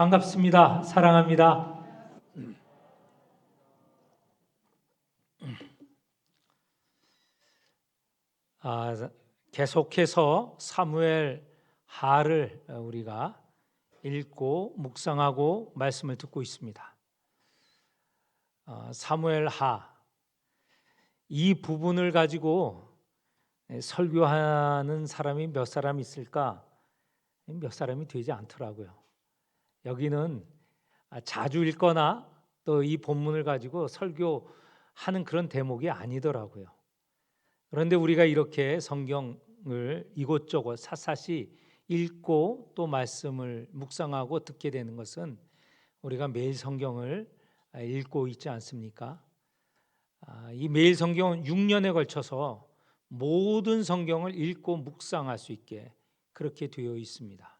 반갑습니다. 사랑합니다. 계속해서 사무엘 하를 우리가 읽고 묵상하고 말씀을 듣고 있습니다. 사무엘 하, 이 부분을 가지고 설교하는 사람이 몇 사람 있을까? 몇 사람이 되지 않더라고요. 여기는 자주 읽거나 또 이 본문을 가지고 설교하는 그런 대목이 아니더라고요. 그런데 우리가 이렇게 성경을 이곳저곳 샅샅이 읽고 또 말씀을 묵상하고 듣게 되는 것은 우리가 매일 성경을 읽고 있지 않습니까? 이 매일 성경은 6년에 걸쳐서 모든 성경을 읽고 묵상할 수 있게 그렇게 되어 있습니다.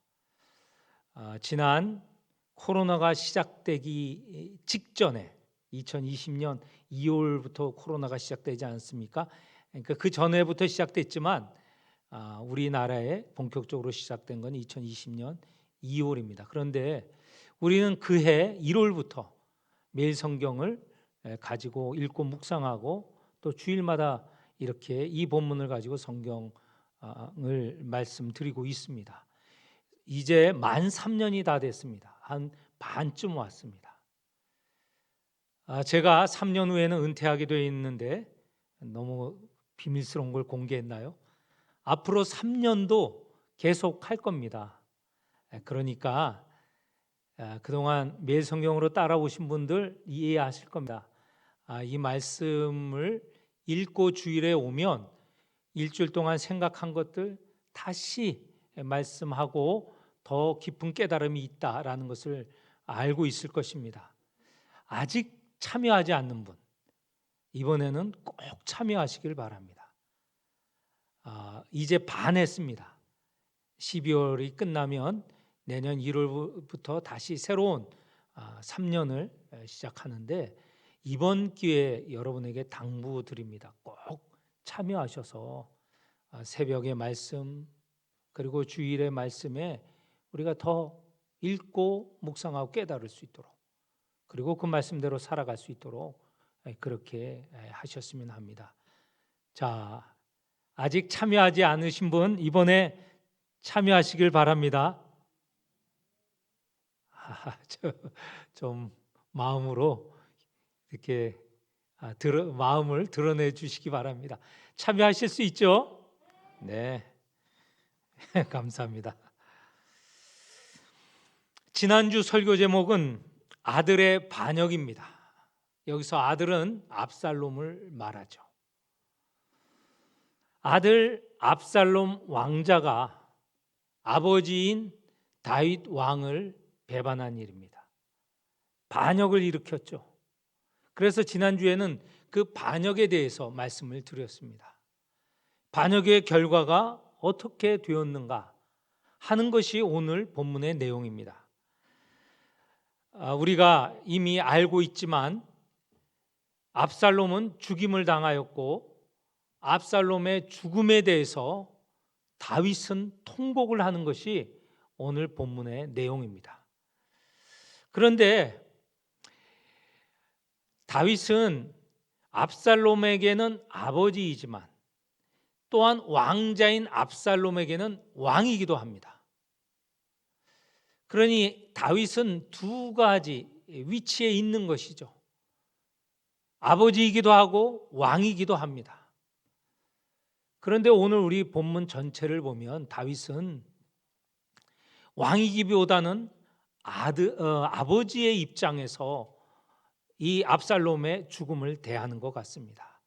지난 코로나가 시작되기 직전에 2020년 2월부터 코로나가 시작되지 않습니까? 그러니까 그 전에부터 시작됐지만 우리나라에 본격적으로 시작된 건 2020년 2월입니다. 그런데 우리는 그해 1월부터 매일 성경을 가지고 읽고 묵상하고 또 주일마다 이렇게 이 본문을 가지고 성경을 말씀드리고 있습니다. 이제 만 3년이 다 됐습니다. 한 반쯤 왔습니다. 제가 3년 후에는 은퇴하게 되어 있는데 너무 비밀스러운 걸 공개했나요? 앞으로 3년도 계속 할 겁니다. 그러니까 그동안 매일 성경으로 따라오신 분들 이해하실 겁니다. 이 말씀을 읽고 주일에 오면 일주일 동안 생각한 것들 다시 말씀하고 더 깊은 깨달음이 있다라는 것을 알고 있을 것입니다. 아직 참여하지 않는 분, 이번에는 꼭 참여하시길 바랍니다. 이제 반 했습니다. 12월이 끝나면 내년 1월부터 다시 새로운 3년을 시작하는데 이번 기회에 여러분에게 당부드립니다. 꼭 참여하셔서 새벽의 말씀 그리고 주일의 말씀에 우리가 더 읽고 묵상하고 깨달을 수 있도록 그리고 그 말씀대로 살아갈 수 있도록 그렇게 하셨으면 합니다. 자, 아직 참여하지 않으신 분 이번에 참여하시길 바랍니다. 좀 마음으로 이렇게 마음을 드러내 주시기 바랍니다. 참여하실 수 있죠? 네, 감사합니다. 지난주 설교 제목은 아들의 반역입니다. 여기서 아들은 압살롬을 말하죠. 아들 압살롬 왕자가 아버지인 다윗 왕을 배반한 일입니다. 반역을 일으켰죠. 그래서 지난주에는 그 반역에 대해서 말씀을 드렸습니다. 반역의 결과가 어떻게 되었는가 하는 것이 오늘 본문의 내용입니다. 우리가 이미 알고 있지만 압살롬은 죽임을 당하였고 압살롬의 죽음에 대해서 다윗은 통곡을 하는 것이 오늘 본문의 내용입니다. 그런데 다윗은 압살롬에게는 아버지이지만 또한 왕자인 압살롬에게는 왕이기도 합니다. 그러니 다윗은 두 가지 위치에 있는 것이죠. 아버지이기도 하고 왕이기도 합니다. 그런데 오늘 우리 본문 전체를 보면 다윗은 왕이기보다는 아버지의 입장에서 이 압살롬의 죽음을 대하는 것 같습니다.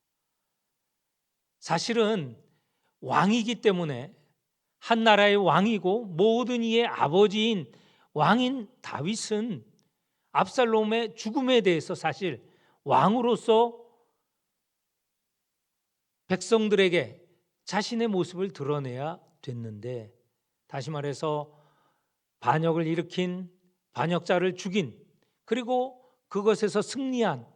사실은 왕이기 때문에 한 나라의 왕이고 모든 이의 아버지인 왕인 다윗은 압살롬의 죽음에 대해서 사실 왕으로서 백성들에게 자신의 모습을 드러내야 됐는데 다시 말해서 반역을 일으킨 반역자를 죽인 그리고 그것에서 승리한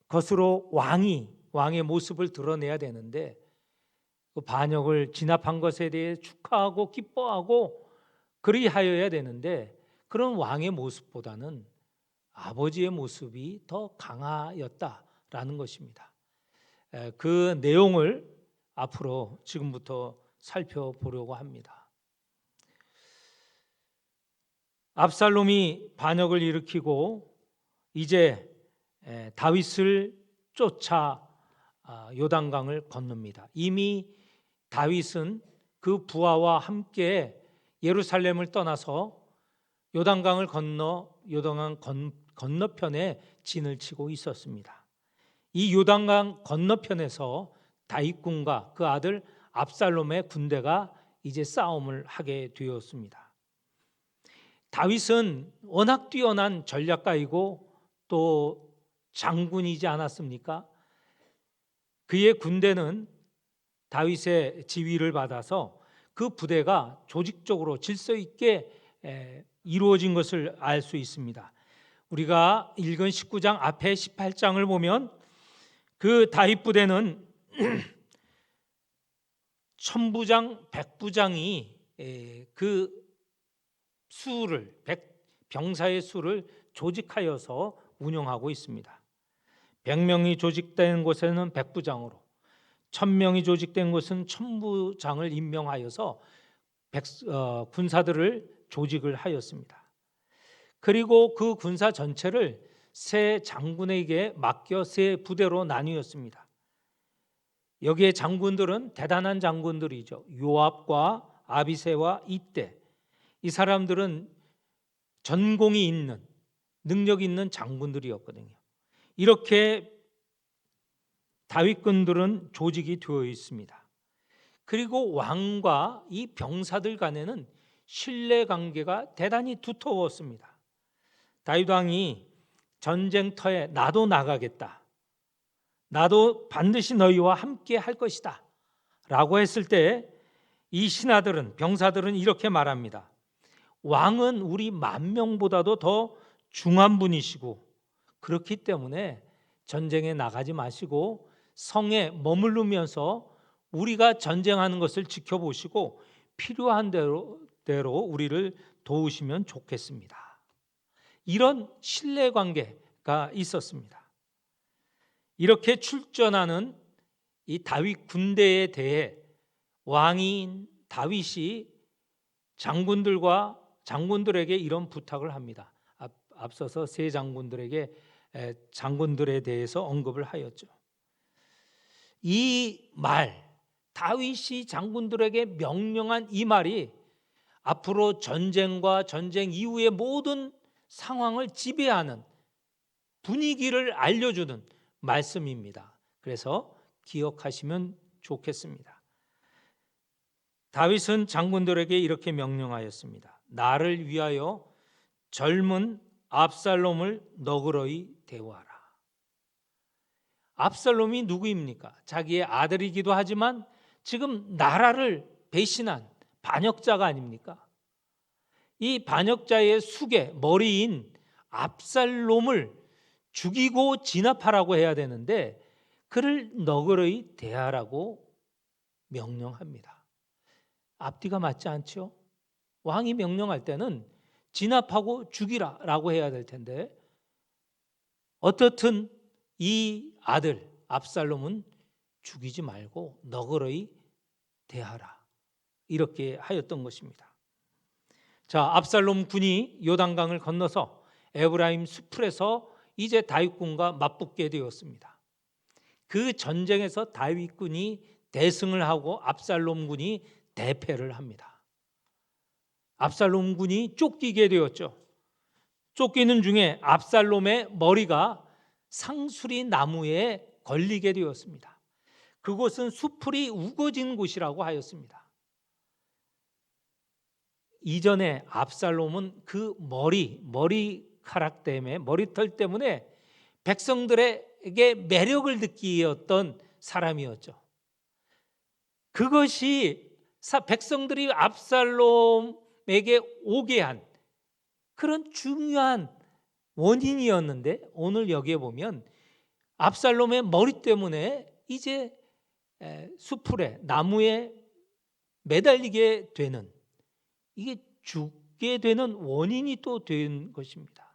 것으로 왕의 모습을 드러내야 되는데 그 반역을 진압한 것에 대해 축하하고 기뻐하고 그리하여야 되는데 그런 왕의 모습보다는 아버지의 모습이 더 강하였다라는 것입니다. 그 내용을 앞으로 지금부터 살펴보려고 합니다. 압살롬이 반역을 일으키고 이제 다윗을 쫓아 요단강을 건넙니다. 이미 다윗은 그 부하와 함께 예루살렘을 떠나서 요단강을 건너 요단강 건너편에 진을 치고 있었습니다. 이 요단강 건너편에서 다윗군과 그 아들 압살롬의 군대가 이제 싸움을 하게 되었습니다. 다윗은 워낙 뛰어난 전략가이고 또 장군이지 않았습니까? 그의 군대는 다윗의 지휘를 받아서 그 부대가 조직적으로 질서 있게 이루어진 것을 알 수 있습니다. 우리가 읽은 19장 앞에 18장을 보면 그 다윗 부대는 천부장, 백부장이 그 수를 병사의 수를 조직하여서 운영하고 있습니다. 100명이 조직된 곳에는 백부장으로, 1000명이 조직된 곳은 천부장을 임명하여서 군사들을 조직을 하였습니다. 그리고 그 군사 전체를 세 장군에게 맡겨 세 부대로 나뉘었습니다. 여기에 장군들은 대단한 장군들이죠. 요압과 아비새와 이떼, 이 사람들은 전공이 있는, 능력 있는 장군들이었거든요. 이렇게 다윗군들은 조직이 되어 있습니다. 그리고 왕과 이 병사들 간에는 신뢰관계가 대단히 두터웠습니다. 다윗 왕이 전쟁터에 나도 나가겠다, 나도 반드시 너희와 함께 할 것이다 라고 했을 때 이 신하들은, 병사들은 이렇게 말합니다. 왕은 우리 10,000명보다도 더 중한 분이시고 그렇기 때문에 전쟁에 나가지 마시고 성에 머무르면서 우리가 전쟁하는 것을 지켜보시고 필요한 대로 우리를 도우시면 좋겠습니다. 이런 신뢰관계가 있었습니다. 이렇게 출전하는 이 다윗 군대에 대해 왕인 다윗이 장군들에게 이런 부탁을 합니다. 앞서서 세 장군들에 대해서 언급을 하였죠. 이 말, 다윗이 장군들에게 명령한 이 말이 앞으로 전쟁과 전쟁 이후의 모든 상황을 지배하는 분위기를 알려주는 말씀입니다. 그래서 기억하시면 좋겠습니다. 다윗은 장군들에게 이렇게 명령하였습니다. 나를 위하여 젊은 압살롬을 너그러이 대우하라. 압살롬이 누구입니까? 자기의 아들이기도 하지만 지금 나라를 배신한 반역자가 아닙니까? 이 반역자의 숙의 머리인 압살롬을 죽이고 진압하라고 해야 되는데 그를 너그러이 대하라고 명령합니다. 앞뒤가 맞지 않죠? 왕이 명령할 때는 진압하고 죽이라라고 해야 될 텐데 어떻든 이 아들 압살롬은 죽이지 말고 너그러이 대하라, 이렇게 하였던 것입니다. 자, 압살롬 군이 요단강을 건너서 에브라임 수풀에서 이제 다윗군과 맞붙게 되었습니다. 그 전쟁에서 다윗군이 대승을 하고 압살롬 군이 대패를 합니다. 압살롬 군이 쫓기게 되었죠. 쫓기는 중에 압살롬의 머리가 상수리 나무에 걸리게 되었습니다. 그곳은 수풀이 우거진 곳이라고 하였습니다. 이전에 압살롬은 그 머리카락 때문에, 머리털 때문에 백성들에게 매력을 느끼었던 사람이었죠. 그것이 백성들이 압살롬에게 오게 한 그런 중요한 원인이었는데 오늘 여기에 보면 압살롬의 머리 때문에 이제 수풀에 나무에 매달리게 되는, 이게 죽게 되는 원인이 또 된 것입니다.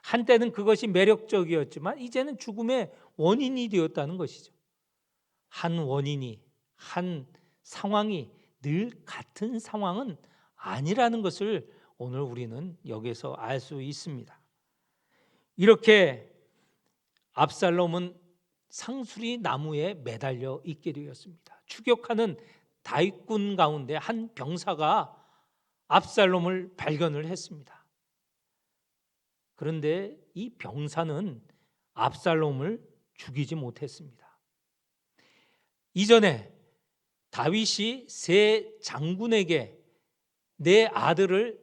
한때는 그것이 매력적이었지만 이제는 죽음의 원인이 되었다는 것이죠. 한 원인이, 한 상황이 늘 같은 상황은 아니라는 것을 오늘 우리는 여기서 알 수 있습니다. 이렇게 압살롬은 상수리 나무에 매달려 있게 되었습니다. 추격하는 다윗군 가운데 한 병사가 압살롬을 발견을 했습니다. 그런데 이 병사는 압살롬을 죽이지 못했습니다. 이전에 다윗이 세 장군에게 내 아들을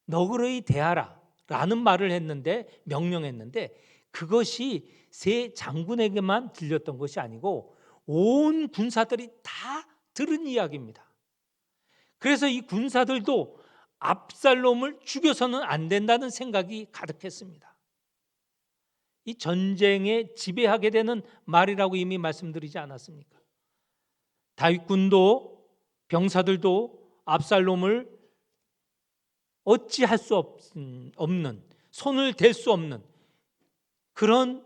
너그러이 대하라 라는 말을 했는데, 명령했는데, 그것이 세 장군에게만 들렸던 것이 아니고 온 군사들이 다 들은 이야기입니다. 그래서 이 군사들도 압살롬을 죽여서는 안 된다는 생각이 가득했습니다. 이 전쟁에 지배하게 되는 말이라고 이미 말씀드리지 않았습니까? 다윗군도 병사들도 압살롬을 어찌할 수 없는, 손을 댈 수 없는 그런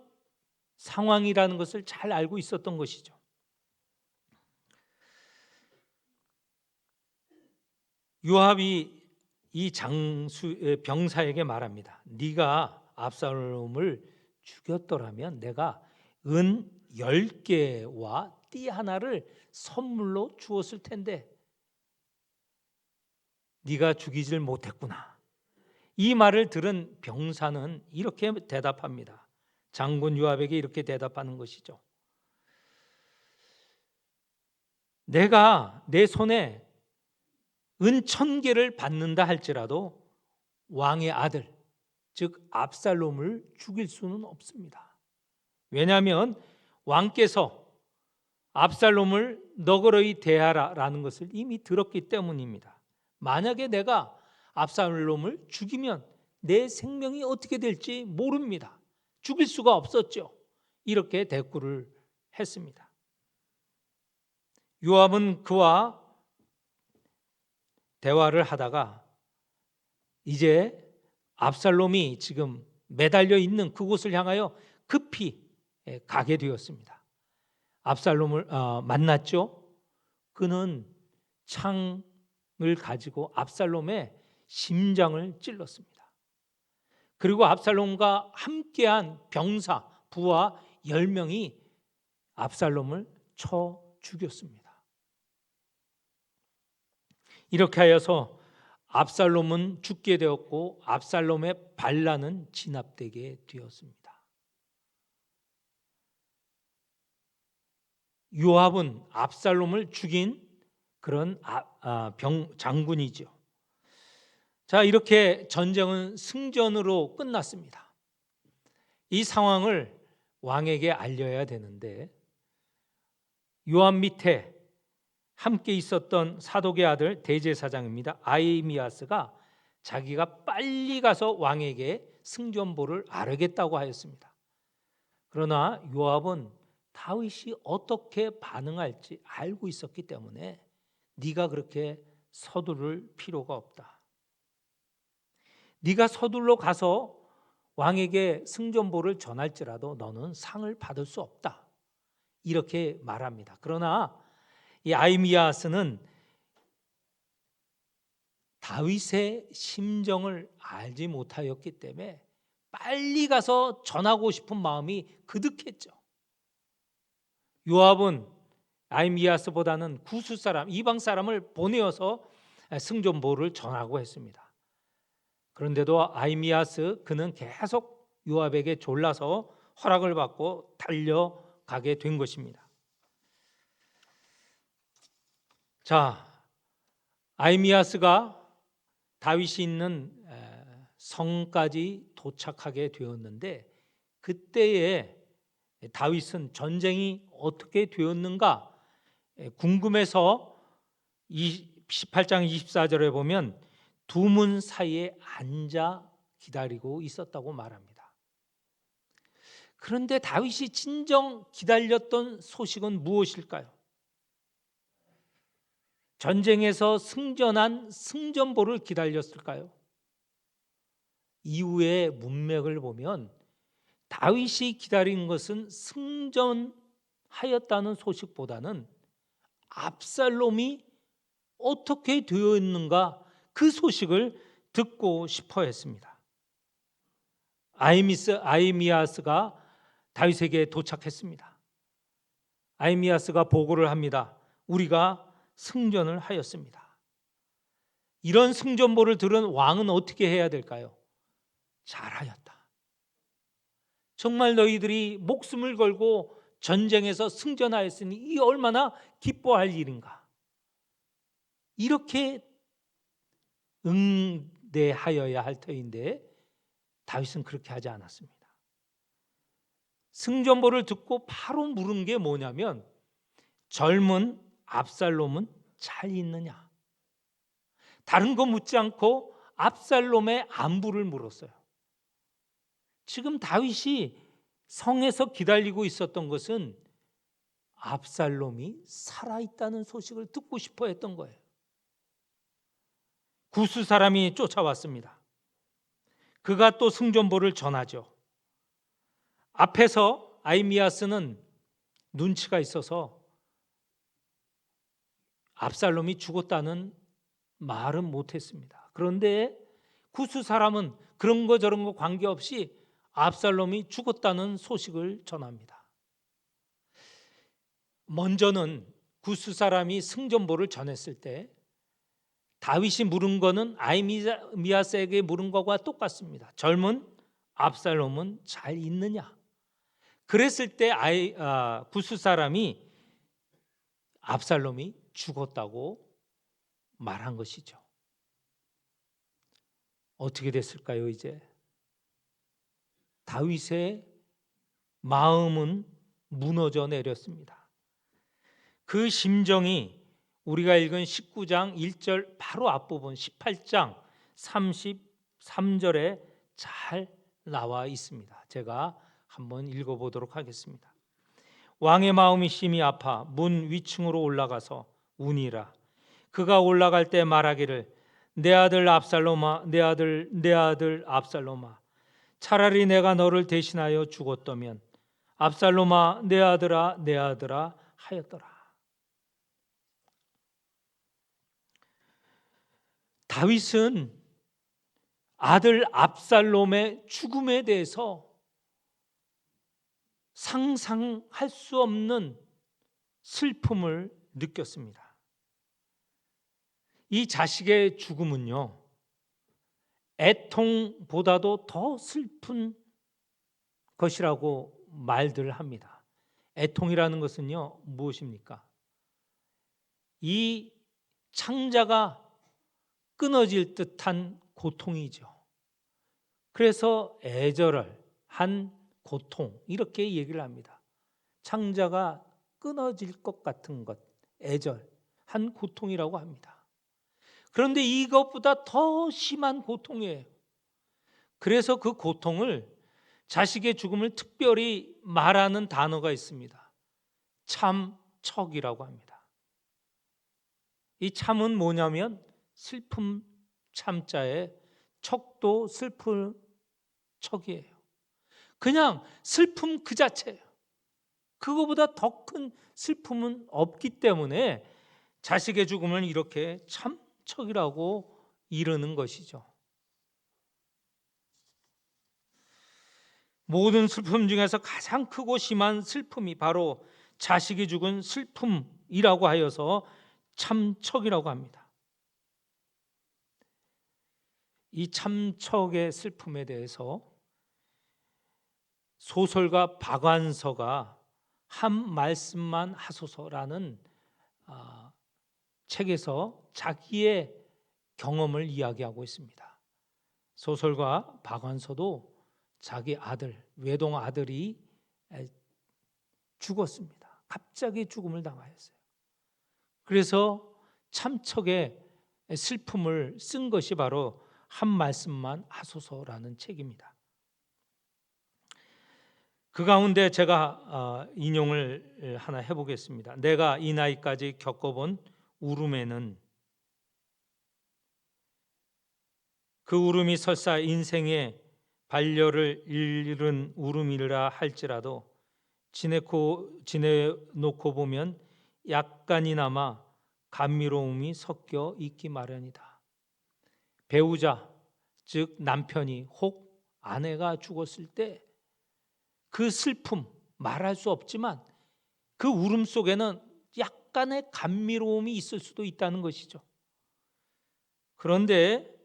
상황이라는 것을 잘 알고 있었던 것이죠. 요압이 이 병사에게 말합니다. 네가 압살롬을 죽였더라면 내가 은 10개와 띠 하나를 선물로 주었을 텐데 네가 죽이질 못했구나. 이 말을 들은 병사는 이렇게 대답합니다. 장군 요압에게 이렇게 대답하는 것이죠. 내가 내 손에 은 1000개를 받는다 할지라도 왕의 아들, 즉 압살롬을 죽일 수는 없습니다. 왜냐하면 왕께서 압살롬을 너그러이 대하라라는 것을 이미 들었기 때문입니다. 만약에 내가 압살롬을 죽이면 내 생명이 어떻게 될지 모릅니다. 죽일 수가 없었죠. 이렇게 대꾸를 했습니다. 요압은 그와 대화를 하다가 이제 압살롬이 지금 매달려 있는 그곳을 향하여 급히 가게 되었습니다. 압살롬을 만났죠. 그는 창을 가지고 압살롬의 심장을 찔렀습니다. 그리고 압살롬과 함께한 병사, 부하 10명이 압살롬을 쳐 죽였습니다. 이렇게 하여서 압살롬은 죽게 되었고 압살롬의 반란은 진압되게 되었습니다. 요압은 압살롬을 죽인 그런 장군이죠. 자, 이렇게 전쟁은 승전으로 끝났습니다. 이 상황을 왕에게 알려야 되는데 요압 밑에 함께 있었던 사독의 아들 대제사장입니다. 아히미아스가 자기가 빨리 가서 왕에게 승전보를 아뢰겠다고 하였습니다. 그러나 요압은 다윗이 어떻게 반응할지 알고 있었기 때문에 네가 그렇게 서두를 필요가 없다. 네가 서둘러 가서 왕에게 승전보를 전할지라도 너는 상을 받을 수 없다. 이렇게 말합니다. 그러나 이 아히미아스는 다윗의 심정을 알지 못하였기 때문에 빨리 가서 전하고 싶은 마음이 그득했죠. 요압은 아히미아스보다는 구스 사람, 이방 사람을 보내어서 승전보를 전하고 했습니다. 그런데도 아히미아스 그는 계속 요압에게 졸라서 허락을 받고 달려가게 된 것입니다. 자, 아히미아스가 다윗이 있는 성까지 도착하게 되었는데 그때에 다윗은 전쟁이 어떻게 되었는가 궁금해서 18장 24절에 보면 두 문 사이에 앉아 기다리고 있었다고 말합니다. 그런데 다윗이 진정 기다렸던 소식은 무엇일까요? 전쟁에서 승전한 승전보를 기다렸을까요? 이후의 문맥을 보면 다윗이 기다린 것은 승전하였다는 소식보다는 압살롬이 어떻게 되어 있는가 그 소식을 듣고 싶어 했습니다. 아히미아스가 다윗에게 도착했습니다. 아히미아스가 보고를 합니다. 우리가 승전을 하였습니다. 이런 승전보를 들은 왕은 어떻게 해야 될까요? 잘하였다. 정말 너희들이 목숨을 걸고 전쟁에서 승전하였으니 이 얼마나 기뻐할 일인가. 이렇게 응대하여야 할 터인데 다윗은 그렇게 하지 않았습니다. 승전보를 듣고 바로 물은 게 뭐냐면 젊은 압살롬은 잘 있느냐. 다른 거 묻지 않고 압살롬의 안부를 물었어요. 지금 다윗이 성에서 기다리고 있었던 것은 압살롬이 살아있다는 소식을 듣고 싶어 했던 거예요. 구스 사람이 쫓아왔습니다. 그가 또 승전보를 전하죠. 앞에서 아히미아스는 눈치가 있어서 압살롬이 죽었다는 말은 못했습니다. 그런데 구스 사람은 그런 거 저런 거 관계없이 압살롬이 죽었다는 소식을 전합니다. 먼저는 구스 사람이 승전보를 전했을 때 다윗이 물은 거는 아히미아스에게 물은 것과 똑같습니다. 젊은 압살롬은 잘 있느냐? 그랬을 때 구스 사람이 압살롬이 죽었다고 말한 것이죠. 어떻게 됐을까요? 이제 다윗의 마음은 무너져 내렸습니다. 그 심정이 우리가 읽은 19장 1절 바로 앞부분 18장 33절에 잘 나와 있습니다. 제가 한번 읽어보도록 하겠습니다. 왕의 마음이 심히 아파 문 위층으로 올라가서 우니라. 그가 올라갈 때 말하기를 내 아들 압살롬아, 내 아들 압살롬아, 차라리 내가 너를 대신하여 죽었다면 압살롬아, 내 아들아 하였더라. 다윗은 아들 압살롬의 죽음에 대해서 상상할 수 없는 슬픔을 느꼈습니다. 이 자식의 죽음은요, 애통보다도 더 슬픈 것이라고 말들 합니다. 애통이라는 것은요, 무엇입니까? 이 창자가 끊어질 듯한 고통이죠. 그래서 애절한 고통 이렇게 얘기를 합니다. 창자가 끊어질 것 같은 것, 애절한 고통이라고 합니다. 그런데 이것보다 더 심한 고통이에요. 그래서 그 고통을 자식의 죽음을 특별히 말하는 단어가 있습니다. 참척이라고 합니다. 이 참은 뭐냐면 슬픔 참자에 척도 슬픈 척이에요. 그냥 슬픔 그 자체예요. 그거보다 더 큰 슬픔은 없기 때문에 자식의 죽음을 이렇게 참척이라고 이르는 것이죠. 모든 슬픔 중에서 가장 크고 심한 슬픔이 바로 자식이 죽은 슬픔이라고 하여서 참척이라고 합니다. 이 참척의 슬픔에 대해서 소설가 박완서가 한 말씀만 하소서라는 책에서 자기의 경험을 이야기하고 있습니다. 소설가 박완서도 자기 아들, 외동 아들이 죽었습니다. 갑자기 죽음을 당하였어요. 그래서 참척의 슬픔을 쓴 것이 바로 한 말씀만 하소서라는 책입니다. 그 가운데 제가 인용을 하나 해보겠습니다. 내가 이 나이까지 겪어본 울음에는 그 울음이 설사 인생의 반려를 잃은 울음이라 할지라도 지내놓고 보면 약간이나마 감미로움이 섞여 있기 마련이다. 배우자, 즉 남편이 혹 아내가 죽었을 때 그 슬픔 말할 수 없지만 그 울음 속에는 약간의 감미로움이 있을 수도 있다는 것이죠. 그런데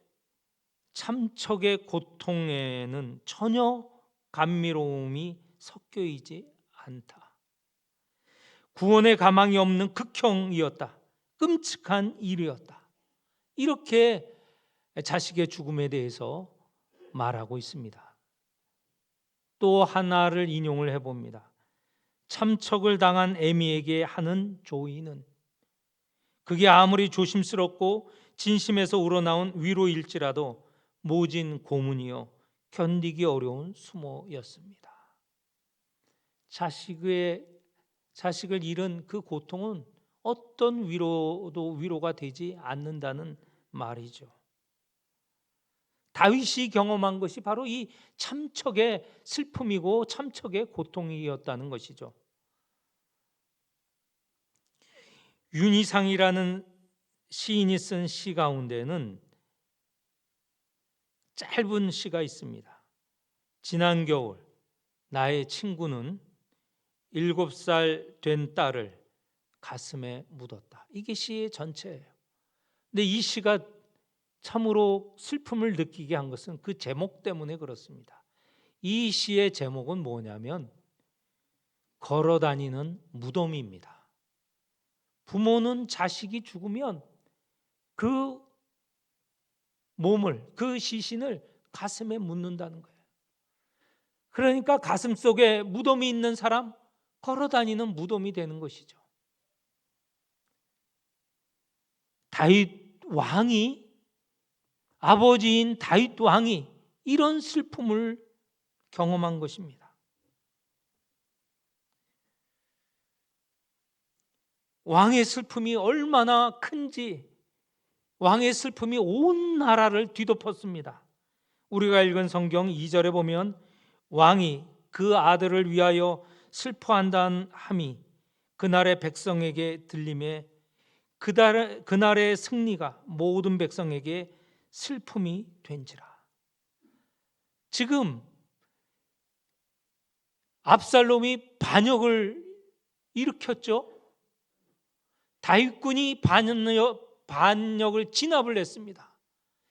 참척의 고통에는 전혀 감미로움이 섞여 있지 않다. 구원의 가망이 없는 극형이었다. 끔찍한 일이었다. 이렇게 자식의 죽음에 대해서 말하고 있습니다. 또 하나를 인용을 해봅니다. 참척을 당한 에미에게 하는 조의는 그게 아무리 조심스럽고 진심에서 우러나온 위로일지라도 모진 고문이요 견디기 어려운 수모였습니다. 자식을 잃은 그 고통은 어떤 위로도 위로가 되지 않는다는 말이죠. 다윗이 경험한 것이 바로 이 참척의 슬픔이고 참척의 고통이었다는 것이죠. 윤희상이라는 시인이 쓴 시 가운데는 짧은 시가 있습니다. 지난 겨울 나의 친구는 7살 된 딸을 가슴에 묻었다. 이게 시의 전체예요. 근데 이 시가 참으로 슬픔을 느끼게 한 것은 그 제목 때문에 그렇습니다. 이 시의 제목은 뭐냐면 걸어다니는 무덤입니다. 부모는 자식이 죽으면 그 몸을, 그 시신을 가슴에 묻는다는 거예요. 그러니까 가슴 속에 무덤이 있는 사람, 걸어다니는 무덤이 되는 것이죠. 다윗 왕이, 아버지인 다윗 왕이 이런 슬픔을 경험한 것입니다. 왕의 슬픔이 얼마나 큰지, 왕의 슬픔이 온 나라를 뒤덮었습니다. 우리가 읽은 성경 2절에 보면 왕이 그 아들을 위하여 슬퍼한다는 함이 그날의 백성에게 들림에 그날의 승리가 모든 백성에게 슬픔이 된지라. 지금 압살롬이 반역을 일으켰죠. 다윗군이 반역을 진압을 했습니다.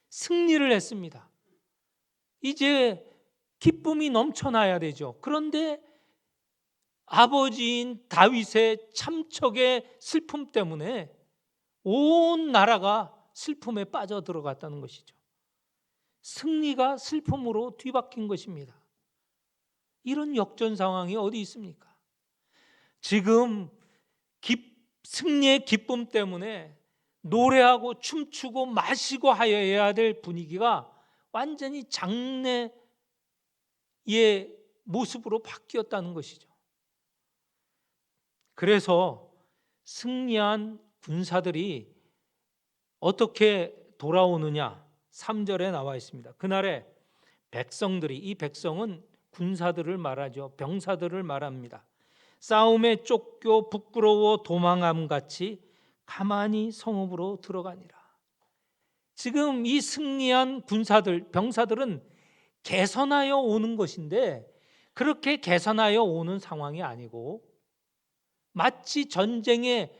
승리를 했습니다. 이제 기쁨이 넘쳐나야 되죠. 그런데 아버지인 다윗의 참척의 슬픔 때문에 온 나라가 슬픔에 빠져 들어갔다는 것이죠. 승리가 슬픔으로 뒤바뀐 것입니다. 이런 역전 상황이 어디 있습니까? 지금 승리의 기쁨 때문에 노래하고 춤추고 마시고 하여야 될 분위기가 완전히 장래의 모습으로 바뀌었다는 것이죠. 그래서 승리한 군사들이 어떻게 돌아오느냐 3절에 나와 있습니다. 그날에 백성들이, 이 백성은 군사들을 말하죠. 병사들을 말합니다. 싸움에 쫓겨 부끄러워 도망함같이 가만히 성읍으로 들어가니라. 지금 이 승리한 군사들, 병사들은 개선하여 오는 것인데 그렇게 개선하여 오는 상황이 아니고 마치 전쟁에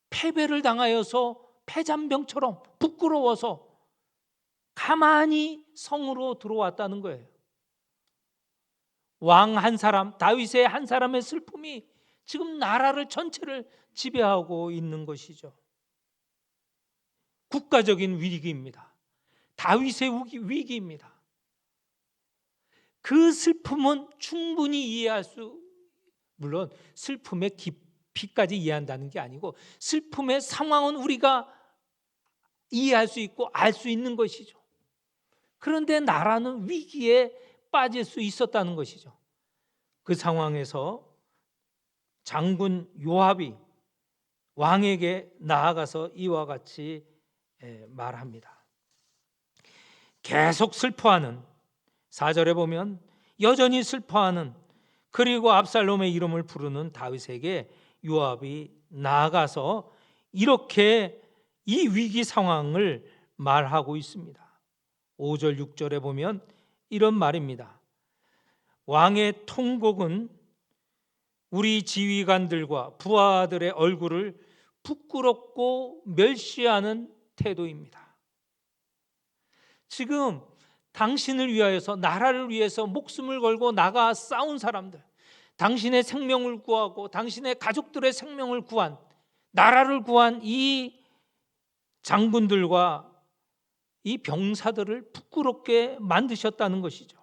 패배를 당하여서 패잔병처럼 부끄러워서 가만히 성으로 들어왔다는 거예요. 왕 한 사람, 다윗의 한 사람의 슬픔이 지금 나라를 전체를 지배하고 있는 것이죠. 국가적인 위기입니다. 다윗의 위기입니다. 그 슬픔은 충분히 이해할 수, 물론 슬픔의 깊이까지 이해한다는 게 아니고 슬픔의 상황은 우리가 이해할 수 있고 알 수 있는 것이죠. 그런데 나라는 위기에 빠질 수 있었다는 것이죠. 그 상황에서 장군 요압이 왕에게 나아가서 이와 같이 말합니다. 계속 슬퍼하는, 4절에 보면 여전히 슬퍼하는, 그리고 압살롬의 이름을 부르는 다윗에게 요압이 나아가서 이렇게 이 위기 상황을 말하고 있습니다. 5절 6절에 보면 이런 말입니다. 왕의 통곡은 우리 지휘관들과 부하들의 얼굴을 부끄럽고 멸시하는 태도입니다. 지금 당신을 위하여서, 나라를 위해서 목숨을 걸고 나가 싸운 사람들, 당신의 생명을 구하고 당신의 가족들의 생명을 구한, 나라를 구한 이 장군들과 이 병사들을 부끄럽게 만드셨다는 것이죠.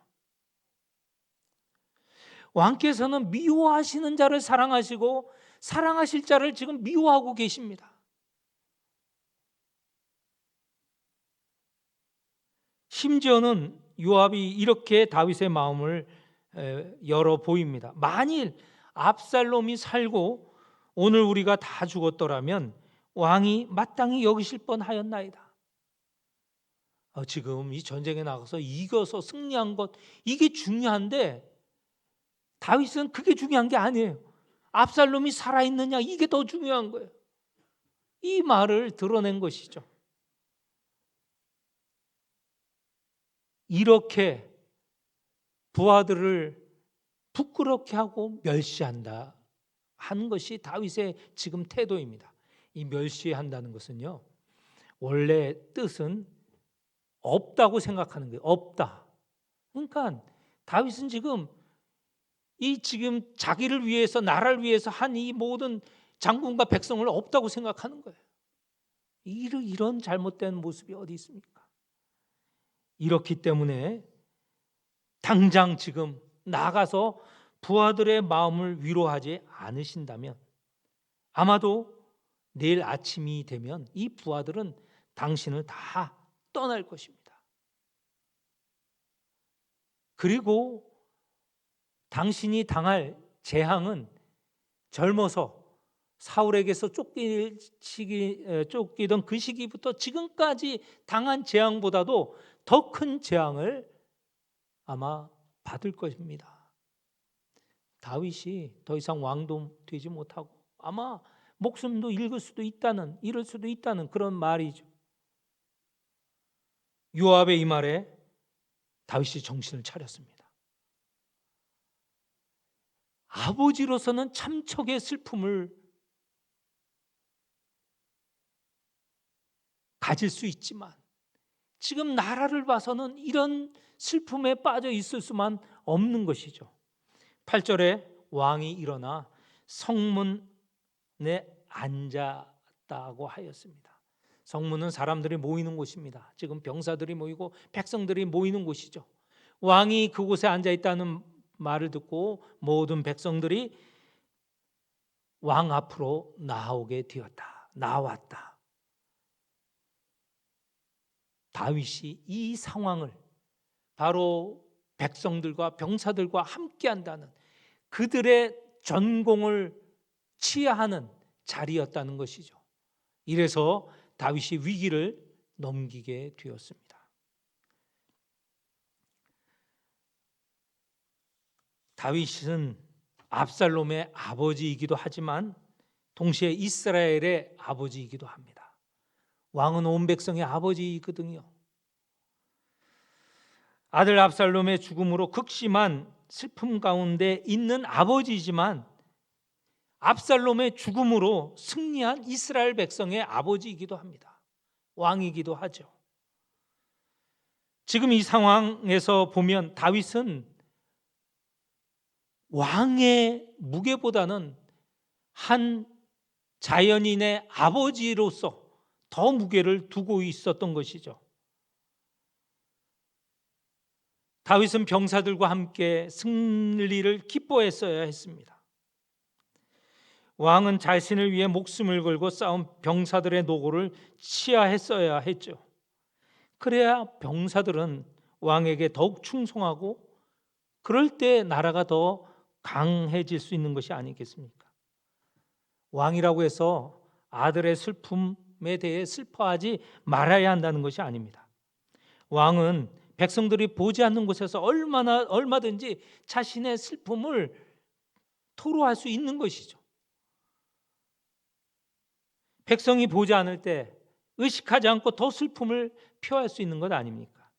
왕께서는 미워하시는 자를 사랑하시고 사랑하실 자를 지금 미워하고 계십니다. 심지어는 요압이 이렇게 다윗의 마음을 열어 보입니다. 만일 압살롬이 살고 오늘 우리가 다 죽었더라면 왕이 마땅히 여기실 뻔하였나이다. 지금 이 전쟁에 나가서 이겨서 승리한 것, 이게 중요한데 다윗은 그게 중요한 게 아니에요. 압살롬이 살아있느냐, 이게 더 중요한 거예요. 이 말을 드러낸 것이죠. 이렇게 부하들을 부끄럽게 하고 멸시한다 하는 것이 다윗의 지금 태도입니다. 이 멸시한다는 것은요, 원래 뜻은 없다고 생각하는 거예요. 없다. 그러니까 다윗은 지금 자기를 위해서, 나라를 위해서 한 이 모든 장군과 백성을 없다고 생각하는 거예요. 이런 잘못된 모습이 어디 있습니까? 이렇기 때문에 당장 지금 나가서 부하들의 마음을 위로하지 않으신다면 아마도 내일 아침이 되면 이 부하들은 당신을 다 떠날 것입니다. 그리고 당신이 당할 재앙은 젊어서 사울에게서 쫓기던 그 시기부터 지금까지 당한 재앙보다도 더 큰 재앙을 아마 받을 것입니다. 다윗이 더 이상 왕도 되지 못하고 아마 목숨도 잃을 수도 있다는 그런 말이죠. 요압의 이 말에 다윗이 정신을 차렸습니다. 아버지로서는 참척의 슬픔을 가질 수 있지만 지금 나라를 봐서는 이런 슬픔에 빠져 있을 수만 없는 것이죠. 8절에 왕이 일어나 성문에 앉았다고 하였습니다. 성문은 사람들이 모이는 곳입니다. 지금 병사들이 모이고 백성들이 모이는 곳이죠. 왕이 그곳에 앉아 있다는 말을 듣고 모든 백성들이 왕 앞으로 나왔다. 다윗이 이 상황을 바로 백성들과 병사들과 함께한다는, 그들의 전공을 치하하는 자리였다는 것이죠. 이래서 다윗이 위기를 넘기게 되었습니다. 다윗은 압살롬의 아버지이기도 하지만 동시에 이스라엘의 아버지이기도 합니다. 왕은 온 백성의 아버지이거든요. 아들 압살롬의 죽음으로 극심한 슬픔 가운데 있는 아버지이지만 압살롬의 죽음으로 승리한 이스라엘 백성의 아버지이기도 합니다. 왕이기도 하죠. 지금 이 상황에서 보면 다윗은 왕의 무게보다는 한 자연인의 아버지로서 더 무게를 두고 있었던 것이죠. 다윗은 병사들과 함께 승리를 기뻐했어야 했습니다. 왕은 자신을 위해 목숨을 걸고 싸운 병사들의 노고를 치하했어야 했죠. 그래야 병사들은 왕에게 더욱 충성하고 그럴 때 나라가 더 강해질 수 있는 것이 아니겠습니까? 왕이라고 해서 아들의 슬픔에 대해 슬퍼하지 말아야 한다는 것이 아닙니다. 왕은 백성들이 보지 않는 곳에서 얼마든지 자신의 슬픔을 토로할 수 있는 것이죠. 백성이 보지 않을 때 의식하지 않고 더 슬픔을 표할 수 있는 것 아닙니까?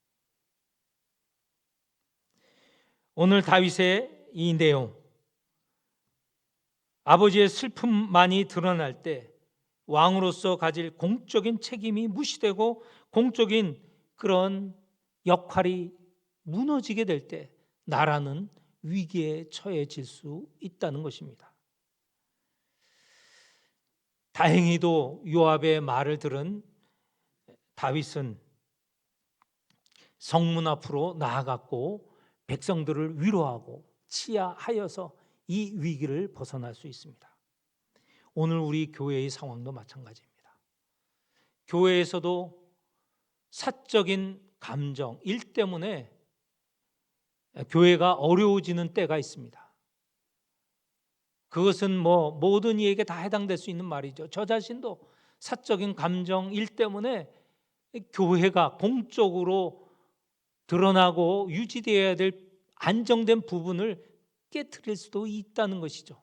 오늘 다윗의 이 내용, 아버지의 슬픔만이 드러날 때 왕으로서 가질 공적인 책임이 무시되고 공적인 그런 역할이 무너지게 될 때 나라는 위기에 처해질 수 있다는 것입니다. 다행히도 요압의 말을 들은 다윗은 성문 앞으로 나아갔고 백성들을 위로하고 치하하여서 이 위기를 벗어날 수 있습니다. 오늘 우리 교회의 상황도 마찬가지입니다. 교회에서도 사적인 감정, 일 때문에 교회가 어려워지는 때가 있습니다. 그것은 모든 이에게 다 해당될 수 있는 말이죠. 저 자신도 사적인 감정, 일 때문에 교회가 공적으로 드러나고 유지되어야 될 안정된 부분을 깨트릴 수도 있다는 것이죠.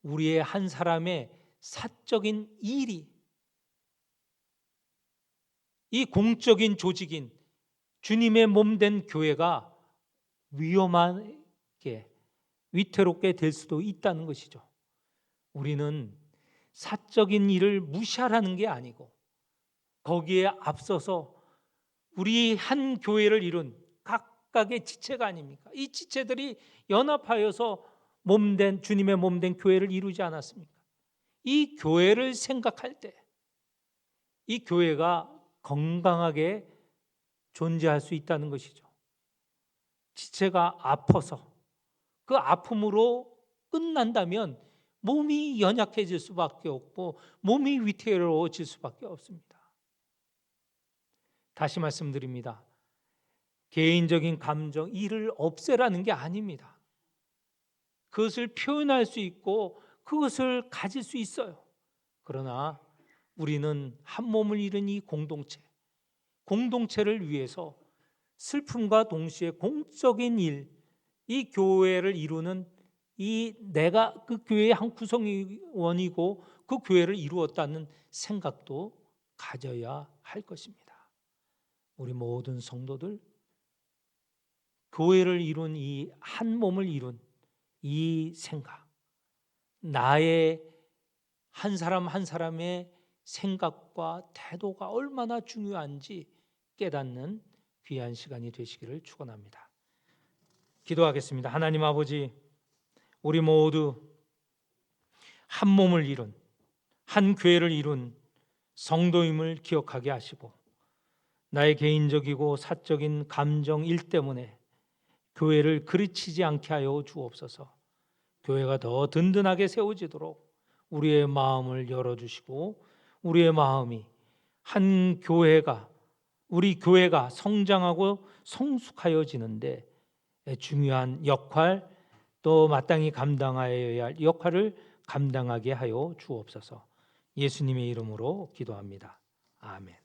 우리의 한 사람의 사적인 일이 이 공적인 조직인 주님의 몸된 교회가 위험하게 위태롭게 될 수도 있다는 것이죠. 우리는 사적인 일을 무시하라는 게 아니고 거기에 앞서서 우리 한 교회를 이룬 각각의 지체가 아닙니까? 이 지체들이 연합하여서 주님의 몸된 교회를 이루지 않았습니까? 이 교회를 생각할 때 이 교회가 건강하게 존재할 수 있다는 것이죠. 지체가 아파서 그 아픔으로 끝난다면 몸이 연약해질 수밖에 없고 몸이 위태로워질 수밖에 없습니다. 다시 말씀드립니다. 개인적인 감정, 일을 없애라는 게 아닙니다. 그것을 표현할 수 있고 그것을 가질 수 있어요. 그러나 우리는 한 몸을 이룬 이 공동체를 위해서 슬픔과 동시에 공적인 일, 이 교회를 이루는 내가 그 교회의 한 구성원이고 그 교회를 이루었다는 생각도 가져야 할 것입니다. 우리 모든 성도들 교회를 이룬 이 한 몸을 이룬 이 생각, 나의 한 사람 한 사람의 생각과 태도가 얼마나 중요한지 깨닫는 귀한 시간이 되시기를 축원합니다. 기도하겠습니다. 하나님 아버지, 우리 모두 한 몸을 이룬 한 교회를 이룬 성도임을 기억하게 하시고 나의 개인적이고 사적인 감정 일 때문에 교회를 그르치지 않게 하여 주옵소서. 교회가 더 든든하게 세워지도록 우리의 마음을 열어주시고 우리의 마음이 우리 교회가 성장하고 성숙하여지는데 중요한 역할 또 마땅히 감당하여야 할 역할을 감당하게 하여 주옵소서. 예수님의 이름으로 기도합니다. 아멘.